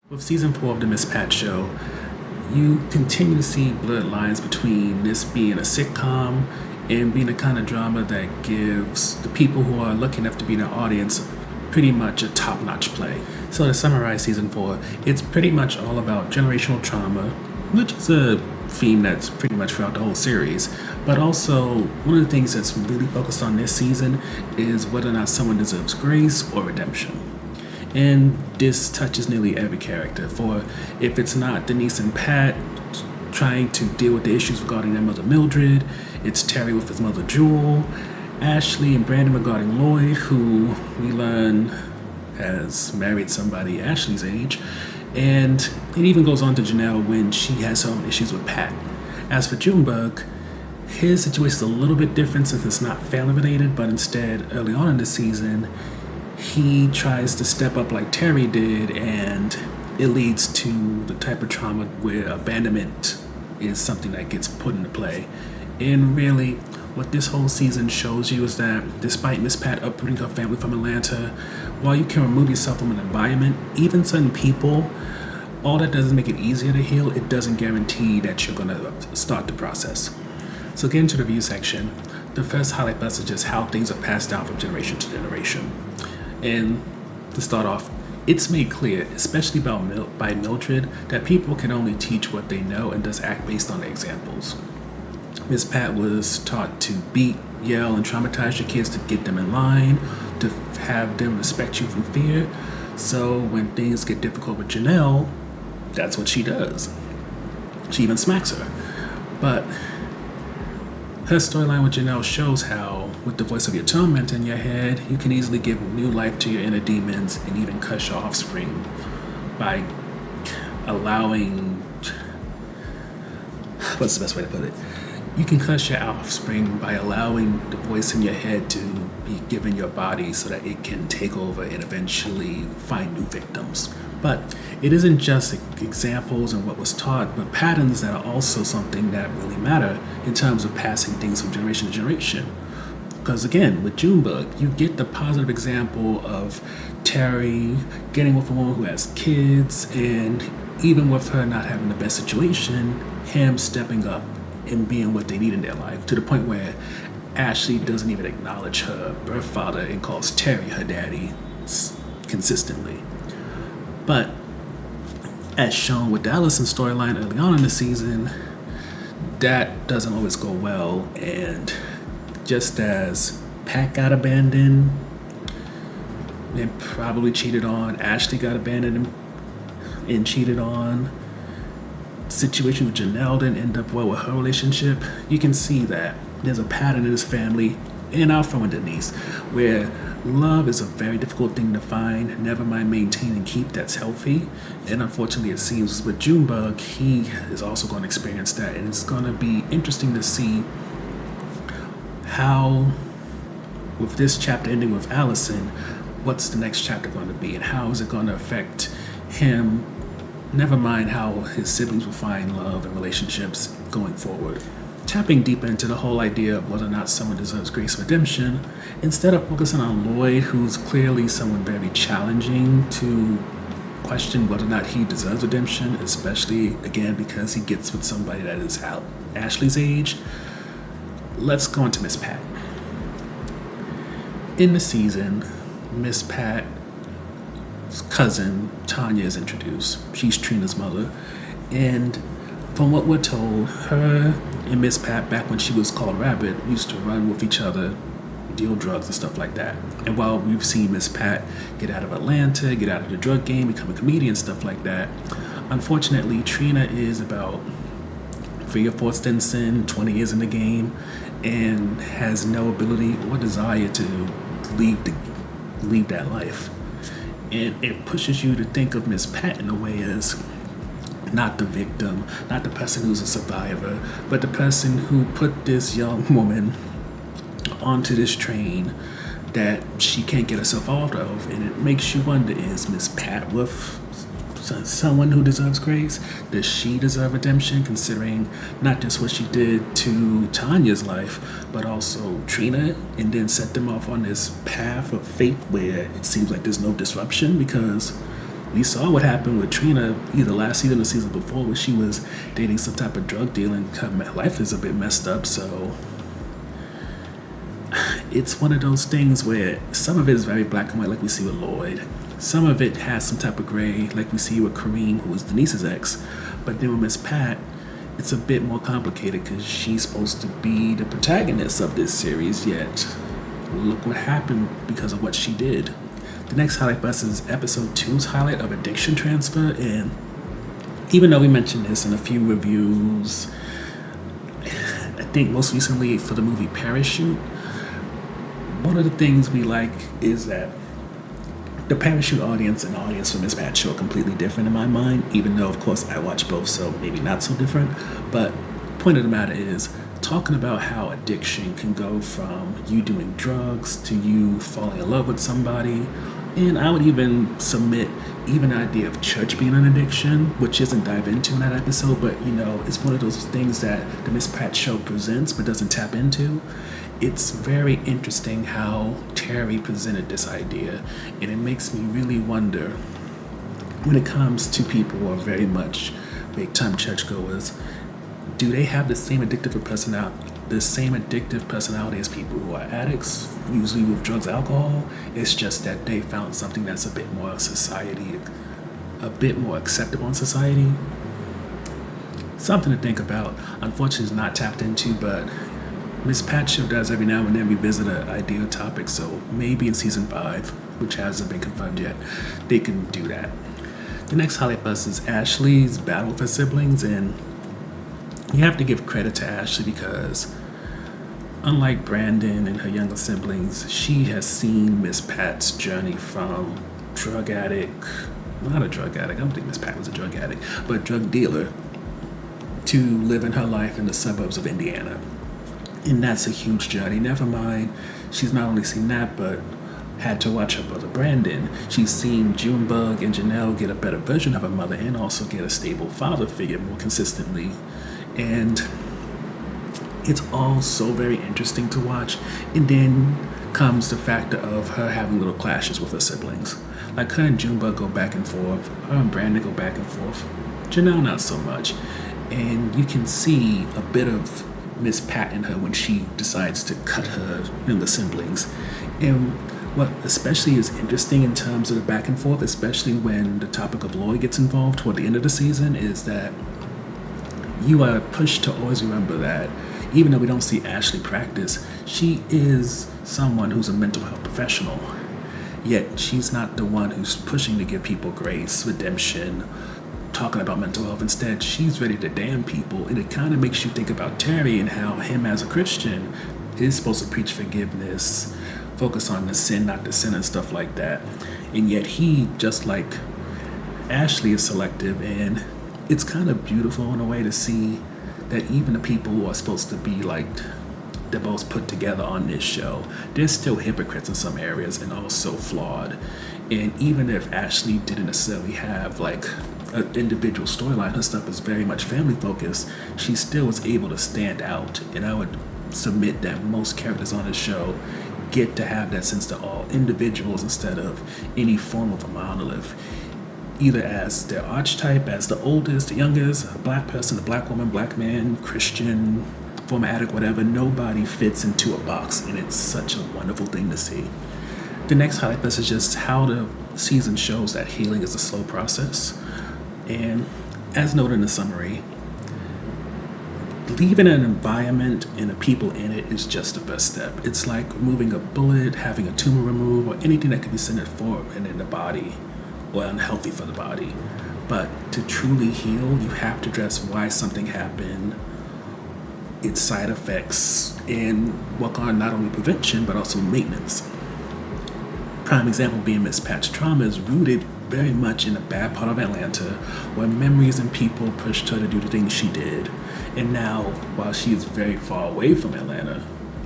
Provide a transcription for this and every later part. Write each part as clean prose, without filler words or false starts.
With season 4 of the Miss Pat show, you continue to see blurred lines between this being a sitcom and being the kind of drama that gives the people who are lucky enough to be in the audience pretty much a top-notch play. So to summarize season 4, it's pretty much all about generational trauma, which is a theme that's pretty much throughout the whole series. But also, one of the things that's really focused on this season is whether or not someone deserves grace or redemption. And this touches nearly every character, for if it's not Denise and Pat trying to deal with the issues regarding their mother Mildred, it's Terry with his mother Jewel, Ashley and Brandon regarding Lloyd, who we learn has married somebody Ashley's age, and it even goes on to Janelle when she has her own issues with Pat. As for Junebug, his situation is a little bit different since it's not family related, but instead, early on in the season, he tries to step up like Terry did, and it leads to the type of trauma where abandonment is something that gets put into play. And really, what this whole season shows you is that despite Miss Pat uprooting her family from Atlanta, while you can remove yourself from an environment, even certain people, all that does is make it easier to heal. It doesn't guarantee that you're going to start the process. So getting to the review section, the first highlight message is how things are passed down from generation to generation. And to start off, it's made clear, especially by Mildred, that people can only teach what they know and thus act based on the examples. Miss Pat was taught to beat, yell, and traumatize your kids to get them in line, to have them respect you from fear. So when things get difficult with Janelle, that's what she does. She even smacks her. But her storyline with Janelle shows how, with the voice of your tormentor in your head, you can easily give new life to your inner demons and even curse your offspring by allowing... What's the best way to put it? You can curse your offspring by allowing the voice in your head to be given your body so that it can take over and eventually find new victims. But it isn't just examples and what was taught, but patterns that are also something that really matter in terms of passing things from generation to generation. Because again, with Junebug, you get the positive example of Terry getting with a woman who has kids, and even with her not having the best situation, him stepping up and being what they need in their life, to the point where Ashley doesn't even acknowledge her birth father and calls Terry her daddy consistently. But as shown with the Allison storyline early on in the season, that doesn't always go well, and just as Pat got abandoned and probably cheated on, Ashley got abandoned and cheated on, situation with Janelle didn't end up well with her relationship. You can see that there's a pattern in this family and our friend Denise, where love is a very difficult thing to find, never mind maintain and keep that's healthy. And unfortunately, it seems with Junebug, he is also going to experience that, and it's going to be interesting to see how, with this chapter ending with Allison, what's the next chapter going to be, and how is it going to affect him, never mind how his siblings will find love and relationships going forward. Tapping deeper into the whole idea of whether or not someone deserves grace or redemption, instead of focusing on Lloyd, who's clearly someone very challenging to question whether or not he deserves redemption, especially, again, because he gets with somebody that is Ashley's age, let's go into Miss Pat. In the season, Miss Pat's cousin, Tanya, is introduced. She's Trina's mother, and from what we're told, her and Miss Pat, back when she was called Rabbit, used to run with each other, deal drugs and stuff like that. And while we've seen Miss Pat get out of Atlanta, get out of the drug game, become a comedian, stuff like that, unfortunately, Trina is about 3 or 4 stints in, 20 years in the game, and has no ability or desire to leave that life. And it pushes you to think of Miss Pat in a way as not the victim, not the person who's a survivor, but the person who put this young woman onto this train that she can't get herself out of. And it makes you wonder, is Miss Pat with someone who deserves grace? Does she deserve redemption, considering not just what she did to Tanya's life, but also Trina, and then set them off on this path of fate where it seems like there's no disruption? Because We saw what happened with Trina either last season or season before, where she was dating some type of drug dealer and her life is a bit messed up. So it's one of those things where some of it is very black and white, like we see with Lloyd. Some of it has some type of gray, like we see with Kareem, who was Denise's ex. But then with Miss Pat, it's a bit more complicated because she's supposed to be the protagonist of this series, yet look what happened because of what she did. The next highlight for us is episode 2's highlight of addiction transfer, and even though we mentioned this in a few reviews, I think most recently for the movie Parachute, one of the things we like is that the Parachute audience and the audience for Miss Pat show are completely different in my mind, even though, of course, I watch both, so maybe not so different. But point of the matter is talking about how addiction can go from you doing drugs to you falling in love with somebody. And I would even submit even the idea of church being an addiction, which isn't dive into in that episode, but it's one of those things that the Miss Pat show presents but doesn't tap into. It's very interesting how Terry presented this idea, and it makes me really wonder when it comes to people who are very much big-time churchgoers, do they have the same addictive personality as people who are addicts, usually with drugs, alcohol? It's just that they found something that's a bit more acceptable in society. Something to think about. Unfortunately, it's not tapped into, but Miss Pat show does every now and then revisit an ideal topic, so maybe in season 5, which hasn't been confirmed yet, they can do that. The next highlight for us is Ashley's battle with her siblings, and you have to give credit to Ashley because unlike Brandon and her younger siblings, she has seen Miss Pat's journey from drug addict, not a drug addict, I don't think Miss Pat was a drug addict, but drug dealer, to living her life in the suburbs of Indiana. And that's a huge journey. Never mind, she's not only seen that, but had to watch her brother Brandon. She's seen Junebug and Janelle get a better version of her mother and also get a stable father figure more consistently. And it's all so very interesting to watch. And then comes the factor of her having little clashes with her siblings. Like her and Junebug go back and forth, her and Brandon go back and forth. Janelle not so much. And you can see a bit of Miss Pat in her when she decides to cut her younger siblings. And what especially is interesting in terms of the back and forth, especially when the topic of Lloyd gets involved toward the end of the season, is that you are pushed to always remember that even though we don't see Ashley practice, she is someone who's a mental health professional. Yet she's not the one who's pushing to give people grace, redemption, talking about mental health. Instead, she's ready to damn people, and it kind of makes you think about Terry and how him as a Christian is supposed to preach forgiveness, focus on the sin, not the sin, and stuff like that. And yet he, just like Ashley, is selective, and it's kind of beautiful in a way to see that even the people who are supposed to be like the most put together on this show, they're still hypocrites in some areas and also flawed. And even if Ashley didn't necessarily have like an individual storyline, her stuff is very much family focused, she still was able to stand out. And I would submit that most characters on the show get to have that sense to all individuals instead of any form of a monolith, either as their archetype, as the oldest, the youngest, a black person, a black woman, black man, Christian, former addict, whatever. Nobody fits into a box, and it's such a wonderful thing to see. The next highlight is just how the season shows that healing is a slow process. And as noted in the summary, leaving an environment and the people in it is just the first step. It's like removing a bullet, having a tumor removed, or anything that can be sent forward in the body or unhealthy for the body. But to truly heal, you have to address why something happened, its side effects, and work on not only prevention but also maintenance. Prime example being Miss Pat's trauma is rooted very much in a bad part of Atlanta where memories and people pushed her to do the things she did. And now, while she is very far away from Atlanta,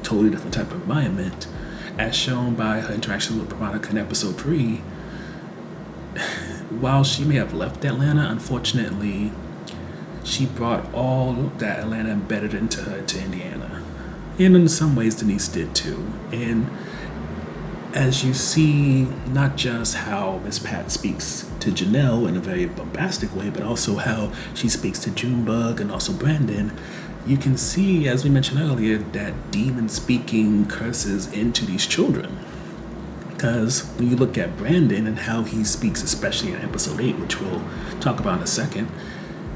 totally different type of environment, as shown by her interaction with Veronica in episode 3, while she may have left Atlanta, unfortunately, she brought all that Atlanta embedded into her to Indiana. And in some ways, Denise did too. And as you see not just how Miss Pat speaks to Janelle in a very bombastic way, but also how she speaks to Junebug and also Brandon, you can see, as we mentioned earlier, that demon speaking curses into these children. Because when you look at Brandon and how he speaks, especially in episode 8, which we'll talk about in a second,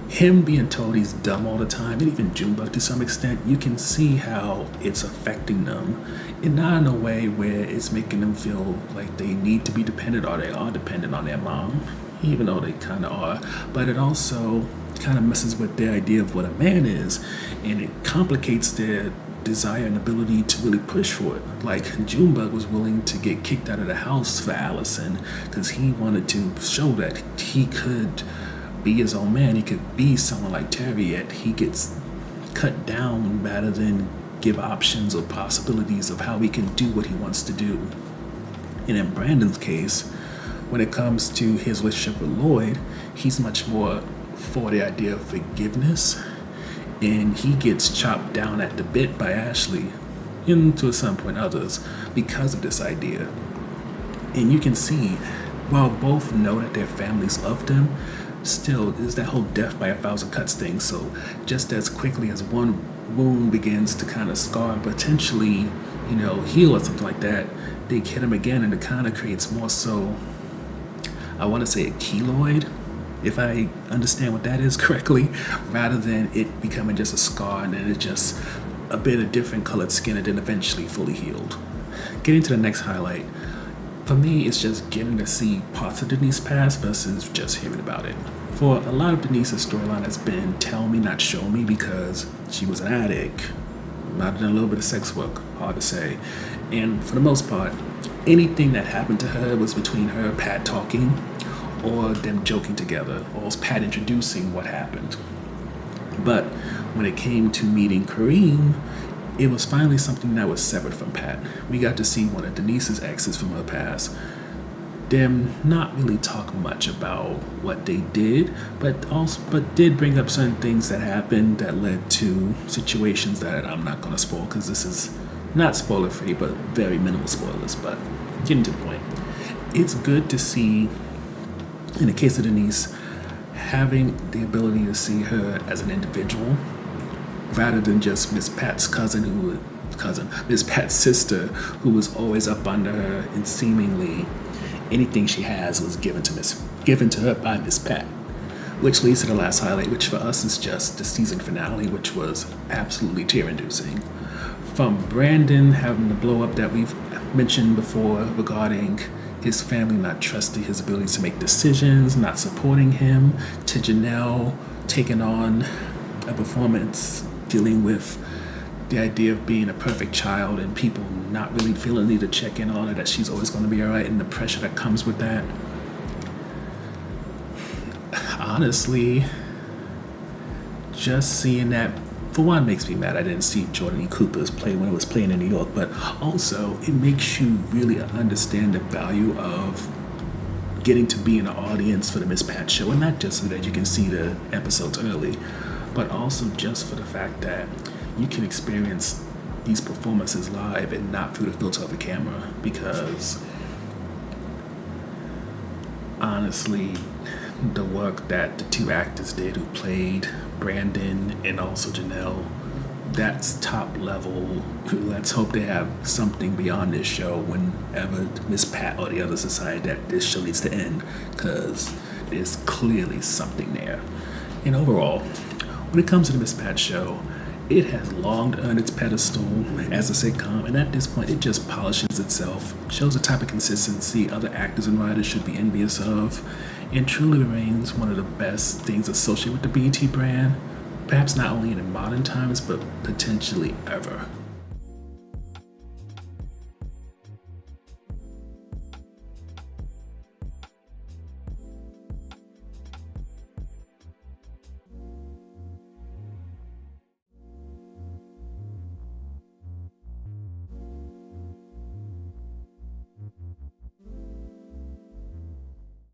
him being told he's dumb all the time, and even Junebug to some extent, you can see how it's affecting them. And not in a way where it's making them feel like they need to be dependent or they are dependent on their mom, even though they kind of are. But it also kind of messes with their idea of what a man is, and it complicates their desire and ability to really push for it. Like Junebug was willing to get kicked out of the house for Allison because he wanted to show that he could be his own man. He could be someone like Terry, yet he gets cut down rather than give options or possibilities of how he can do what he wants to do. And in Brandon's case, when it comes to his relationship with Lloyd, he's much more for the idea of forgiveness, and he gets chopped down at the bit by Ashley, and to some point others, because of this idea. And you can see, while both know that their families love them, still there's that whole death by 1,000 cuts thing. So just as quickly as one wound begins to kind of scar and potentially, heal or something like that, they hit him again, and it kind of creates more so, I want to say, a keloid, if I understand what that is correctly, rather than it becoming just a scar and then it's just a bit of different colored skin and then eventually fully healed. Getting to the next highlight, for me, it's just getting to see parts of Denise's past versus just hearing about it. For a lot of Denise's storyline has been tell me, not show me, because she was an addict, might have done a little bit of sex work, hard to say. And for the most part, anything that happened to her was between her and Pat talking, or them joking together, or was Pat introducing what happened. But when it came to meeting Kareem, it was finally something that was severed from Pat. We got to see one of Denise's exes from her past. Them not really talk much about what they did, but did bring up certain things that happened that led to situations that I'm not going to spoil, because this is not spoiler free, but very minimal spoilers. But getting to the point, it's good to see, in the case of Denise, having the ability to see her as an individual rather than just Miss Pat's Miss Pat's sister, who was always up under her, and seemingly anything she has was given to her by Miss Pat. Which leads to the last highlight, which for us is just the season finale, which was absolutely tear-inducing. From Brandon having the blow up that we've mentioned before regarding his family not trusting his ability to make decisions, not supporting him, to Janelle taking on a performance dealing with the idea of being a perfect child and people not really feeling the need to check in on her, that she's always going to be all right, and the pressure that comes with that. Honestly, just seeing that, for one, makes me mad I didn't see Jordan E. Cooper's play when it was playing in New York, but also it makes you really understand the value of getting to be in the audience for the Miss Pat show, and not just so that you can see the episodes early, but also just for the fact that you can experience these performances live and not through the filter of a camera. Because honestly, the work that the two actors did who played Brandon and also Janelle, that's top level. Let's hope they have something beyond this show whenever Miss Pat or the others decide that this show needs to end, because there's clearly something there. And overall, when it comes to the Miss Pat show, it has long earned its pedestal as a sitcom, and at this point it just polishes itself, shows the type of consistency other actors and writers should be envious of, and truly remains one of the best things associated with the BET brand, perhaps not only in modern times, but potentially ever.